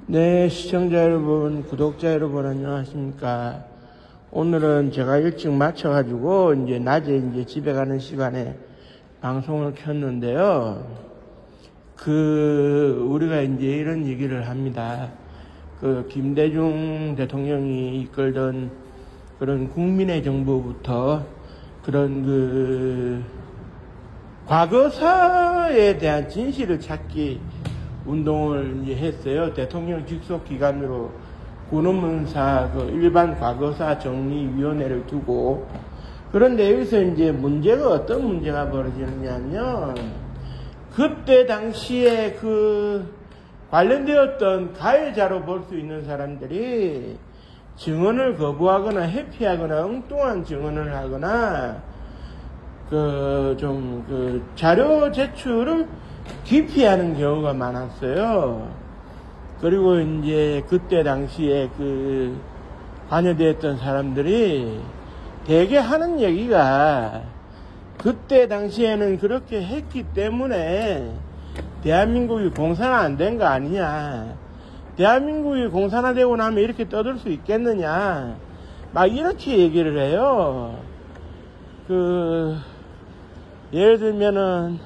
네, 시청자 여러분, 구독자 여러분, 안녕하십니까. 오늘은 제가 일찍 마쳐가지고, 이제 낮에 이제 집에 가는 시간에 방송을 켰는데요. 우리가 이제 이런 얘기를 합니다. 김대중 대통령이 이끌던 그런 국민의 정부부터 그런 과거사에 대한 진실을 찾기 운동을 이제 했어요. 대통령 직속 기관으로 군언문사 일반 과거사 정리위원회를 두고. 그런데 여기서 이제 문제가 어떤 문제가 벌어지느냐면, 그때 당시에 관련되었던 가해자로 볼 수 있는 사람들이 증언을 거부하거나 회피하거나 엉뚱한 증언을 하거나 자료 제출을 기피하는 경우가 많았어요. 그리고 이제 그때 당시에 관여되었던 사람들이 대개 하는 얘기가, 그때 당시에는 그렇게 했기 때문에 대한민국이 공산화 안 된 거 아니냐, 대한민국이 공산화되고 나면 이렇게 떠들 수 있겠느냐, 막 이렇게 얘기를 해요. 예를 들면은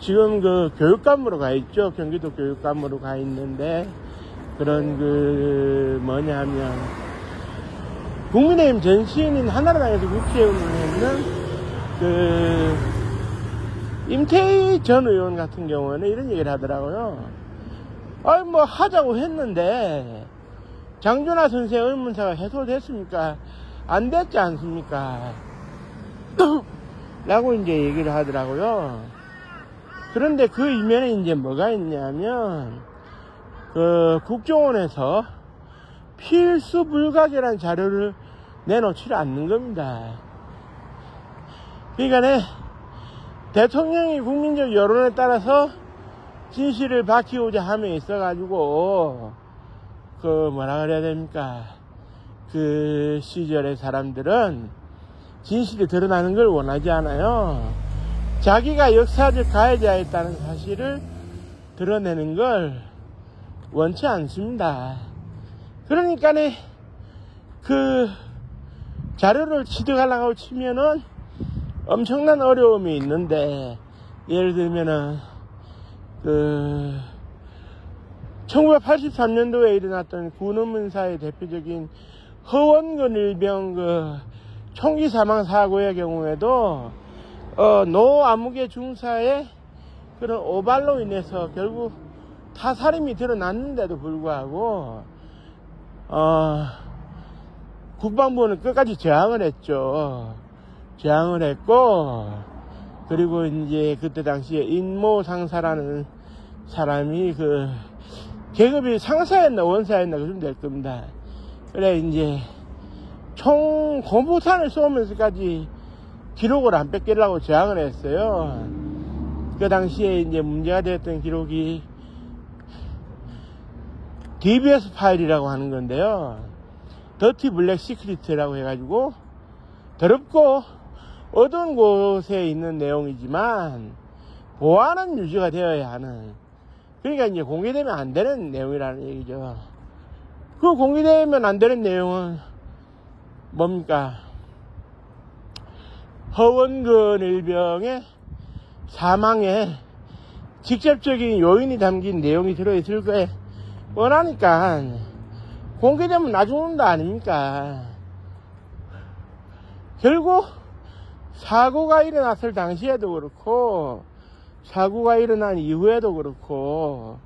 지금 교육감으로 가 있죠. 경기도 교육감으로 가 있는데, 뭐냐면, 국민의힘 전신인 한나라당에서 국회의원을 했는 임태희 전 의원 같은 경우는 이런 얘기를 하더라고요. 하자고 했는데, 장준하 선생 의문사가 해소됐습니까? 안 됐지 않습니까? 라고 이제 얘기를 하더라고요. 그런데 그 이면에 이제 뭐가 있냐면, 국정원에서 필수 불가결한 자료를 내놓지 않는 겁니다. 그러니까 대통령이 국민적 여론에 따라서 진실을 밝히고자 함에 있어가지고, 뭐라 그래야 됩니까? 그 시절의 사람들은 진실이 드러나는 걸 원하지 않아요. 자기가 역사적 가해자였다는 사실을 드러내는 걸 원치 않습니다. 그러니까 자료를 취득하려고 치면은 엄청난 어려움이 있는데, 예를 들면은 1983년도에 일어났던 군언문사의 대표적인 허원근 일병 총기 사망 사고의 경우에도 노 아무개 중사의 그런 오발로 인해서 결국 타살임이 드러났는데도 불구하고 국방부는 끝까지 저항을 했죠. 저항을 했고, 그리고 이제 그때 당시에 인모 상사라는 사람이 계급이 상사였나 원사였나 그쯤 될 겁니다. 그래 이제 총 공포탄을 쏘면서까지 기록을 안 뺏기려고 저항을 했어요. 그 당시에 이제 문제가 되었던 기록이 DBS 파일이라고 하는 건데요. 더티 블랙 시크릿이라고 해가지고 더럽고 어두운 곳에 있는 내용이지만 보안은 유지가 되어야 하는, 그러니까 이제 공개되면 안 되는 내용이라는 얘기죠. 공개되면 안 되는 내용은 뭡니까? 허원근 일병의 사망에 직접적인 요인이 담긴 내용이 들어있을 거에 뻔하니까 공개되면 나 죽는다 아닙니까? 결국 사고가 일어났을 당시에도 그렇고 사고가 일어난 이후에도 그렇고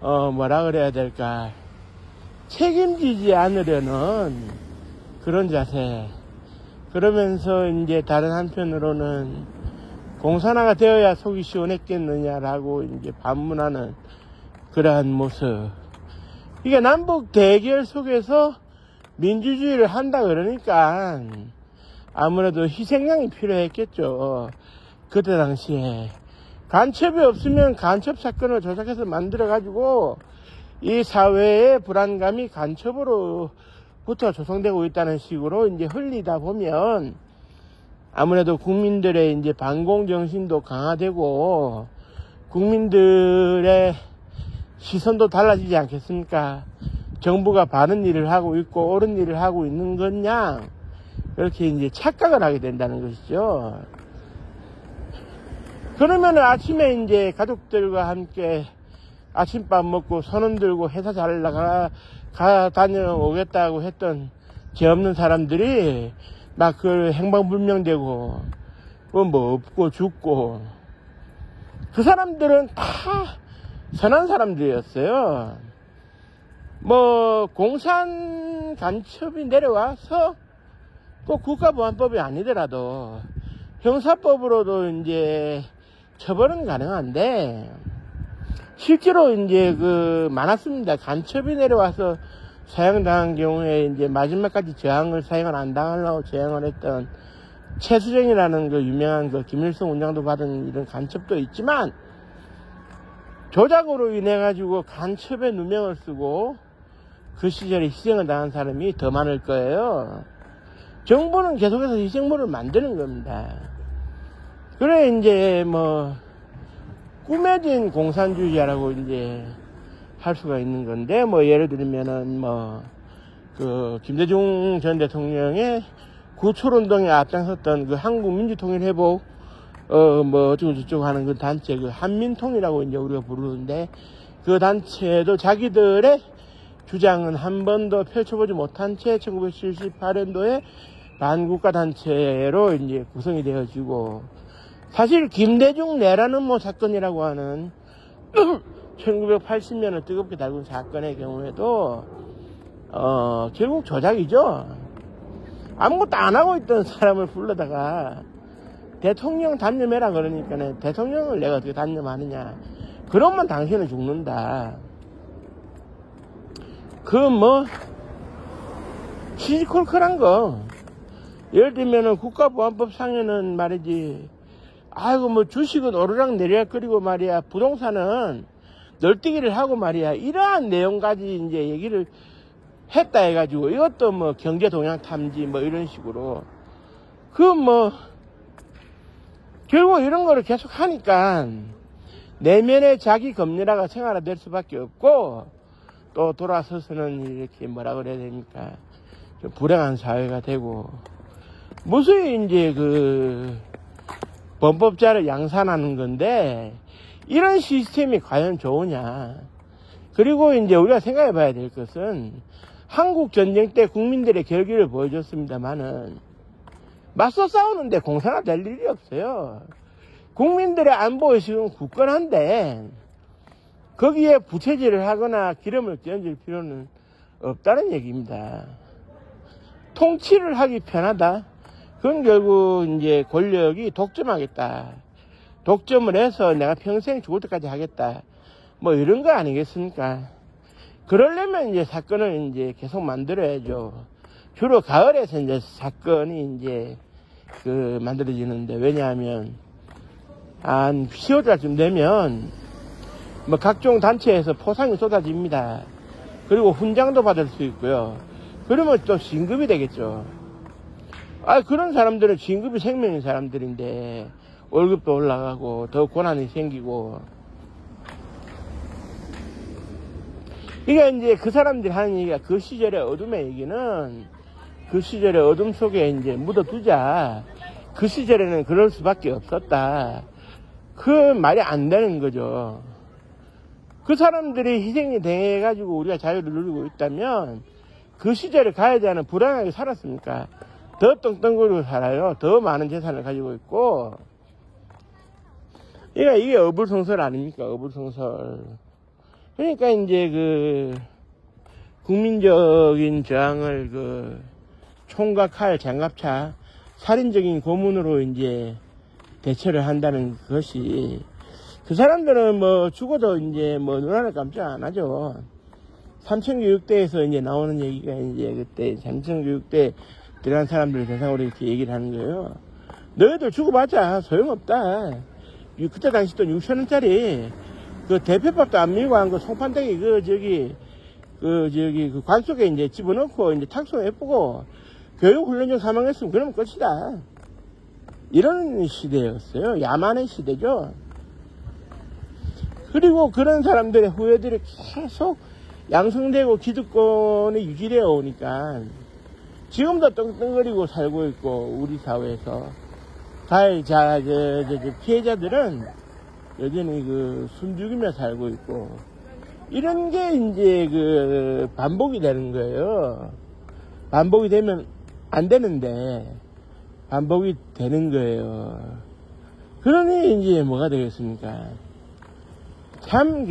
뭐라 그래야 될까, 책임지지 않으려는 그런 자세. 그러면서 이제 다른 한편으로는 공산화가 되어야 속이 시원했겠느냐라고 이제 반문하는 그러한 모습. 이게 남북 대결 속에서 민주주의를 한다 그러니까 아무래도 희생양이 필요했겠죠. 그때 당시에 간첩이 없으면 간첩 사건을 조작해서 만들어가지고 이 사회의 불안감이 간첩으로부터 조성되고 있다는 식으로 이제 흘리다 보면 아무래도 국민들의 이제 반공정신도 강화되고 국민들의 시선도 달라지지 않겠습니까? 정부가 바른 일을 하고 있고 옳은 일을 하고 있는 거냐, 그렇게 이제 착각을 하게 된다는 것이죠. 그러면 아침에 이제 가족들과 함께 아침밥 먹고 손흔 들고 회사 잘 다녀오겠다고 했던 죄 없는 사람들이 막 그 행방불명되고 뭐 없고 죽고, 그 사람들은 다 선한 사람들이었어요. 뭐 공산 간첩이 내려와서 꼭 국가보안법이 아니더라도 형사법으로도 이제 처벌은 가능한데, 실제로 이제 많았습니다. 간첩이 내려와서 사형당한 경우에 이제 마지막까지 저항을, 사형을 안 당하려고 저항을 했던 최수정이라는 유명한 김일성 원장도 받은 이런 간첩도 있지만, 조작으로 인해 가지고 간첩의 누명을 쓰고 그 시절에 희생을 당한 사람이 더 많을 거예요. 정부는 계속해서 희생물을 만드는 겁니다. 그래 이제 뭐 꾸며진 공산주의자라고 이제 할 수가 있는 건데, 뭐 예를 들면은 뭐 김대중 전 대통령의 구출운동에 앞장섰던 한국민주통일회복 뭐 어쩌고저쩌고 하는 그 단체, 한민통이라고 이제 우리가 부르는데, 그 단체도 자기들의 주장은 한 번도 펼쳐보지 못한 채 1978년도에 반국가 단체로 이제 구성이 되어지고, 사실 김대중 내라는 뭐 사건이라고 하는 1980년을 뜨겁게 달군 사건의 경우에도 결국 조작이죠. 아무것도 안 하고 있던 사람을 불러다가 대통령 단념해라 그러니까 대통령을 내가 어떻게 단념하느냐, 그러면 당신은 죽는다. 시시콜콜한 거, 예를 들면은 국가보안법 상에는 말이지, 아이고 뭐 주식은 오르락 내리락 끓이고 말이야, 부동산은 널뛰기를 하고 말이야, 이러한 내용까지 이제 얘기를 했다 해가지고, 이것도 뭐 경제 동향 탐지 뭐 이런 식으로 결국 이런 거를 계속 하니까 내면의 자기 검열화가 생활화될 수밖에 없고, 또 돌아서서는 이렇게 뭐라 그래야 됩니까, 좀 불행한 사회가 되고, 무수히 이제 범법자를 양산하는 건데, 이런 시스템이 과연 좋으냐. 그리고 이제 우리가 생각해 봐야 될 것은, 한국 전쟁 때 국민들의 결기를 보여줬습니다만은 맞서 싸우는데 공산화 될 일이 없어요. 국민들의 안보의식은 굳건한데 거기에 부채질을 하거나 기름을 끼얹을 필요는 없다는 얘기입니다. 통치를 하기 편하다. 그건 결국 이제 권력이 독점하겠다. 독점을 해서 내가 평생 죽을 때까지 하겠다. 뭐 이런 거 아니겠습니까? 그러려면 이제 사건을 이제 계속 만들어야죠. 주로 가을에서 이제 사건이 이제 만들어지는데, 왜냐하면 한 10월달쯤 되면 뭐 각종 단체에서 포상이 쏟아집니다. 그리고 훈장도 받을 수 있고요. 그러면 또 진급이 되겠죠. 그런 사람들은 진급이 생명인 사람들인데 월급도 올라가고 더 권한이 생기고, 그러니까 이제 그 사람들이 하는 얘기가, 그 시절의 어둠의 얘기는 그 시절의 어둠 속에 이제 묻어두자. 그 시절에는 그럴 수밖에 없었다. 그 말이 안 되는 거죠. 그 사람들이 희생이 돼가지고 우리가 자유를 누리고 있다면 그 시절에 가야지 않은 불안하게 살았습니까? 더 떵떵거리고 살아요. 더 많은 재산을 가지고 있고. 그러니까 이게 어불성설 아닙니까? 어불성설. 그러니까 이제 국민적인 저항을 총과 칼, 장갑차, 살인적인 고문으로 이제 대처를 한다는 것이, 그 사람들은 뭐 죽어도 이제 뭐 눈하늘 깜짝 안 하죠. 삼천교육대에서 이제 나오는 얘기가, 이제 그때 삼천교육대 들어간 사람들 대상으로 이렇게 얘기를 하는 거예요. 너희들 죽어봤자 소용없다. 그때 당시 또 6,000원짜리 대패밥도 안 밀고 한 송판대기 관 속에 이제 집어넣고 이제 탁송 예쁘고 교육훈련 중 사망했으면 그러면 끝이다. 이런 시대였어요. 야만의 시대죠. 그리고 그런 사람들의 후예들이 계속 양성되고 기득권이 유지되어 오니까 지금도 떵떵거리고 살고 있고, 우리 사회에서. 피해자들은 여전히 숨죽이며 살고 있고, 이런 게 이제 반복이 되는 거예요. 반복이 되면 안 되는데, 반복이 되는 거예요. 그러니 이제 뭐가 되겠습니까? 참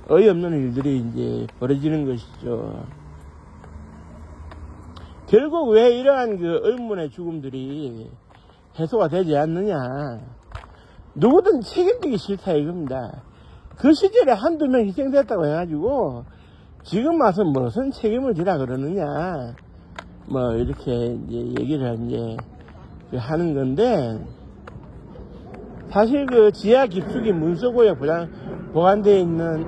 어이없는 일들이 이제 벌어지는 것이죠. 결국 왜 이러한 의문의 죽음들이 해소가 되지 않느냐. 누구든 책임지기 싫다 이겁니다. 그 시절에 한두 명 희생됐다고 해가지고 지금 와서 무슨 책임을 지라 그러느냐. 뭐 이렇게 이제 얘기를 이제 하는 건데, 사실 지하 깊숙이 문서고에 보관되어 있는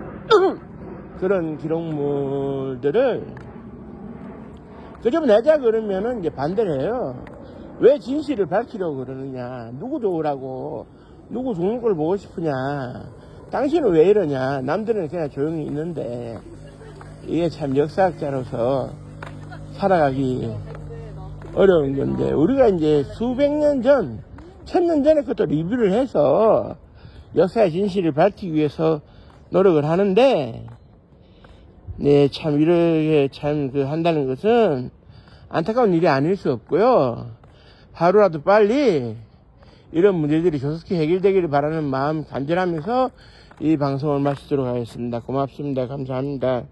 그런 기록물들을 그저 내자 그러면은 이제 반대를 해요. 왜 진실을 밝히려고 그러느냐. 누구 좋으라고, 누구 좋은 걸 보고 싶으냐. 당신은 왜 이러냐. 남들은 그냥 조용히 있는데. 이게 참 역사학자로서 살아가기 어려운 건데, 우리가 이제 수백 년 전, 1000년 전에 그것도 리뷰를 해서 역사의 진실을 밝히기 위해서 노력을 하는데, 네, 참 이렇게 한다는 것은 안타까운 일이 아닐 수 없고요. 하루라도 빨리 이런 문제들이 조속히 해결되기를 바라는 마음 간절하면서 이 방송을 마치도록 하겠습니다. 고맙습니다. 감사합니다.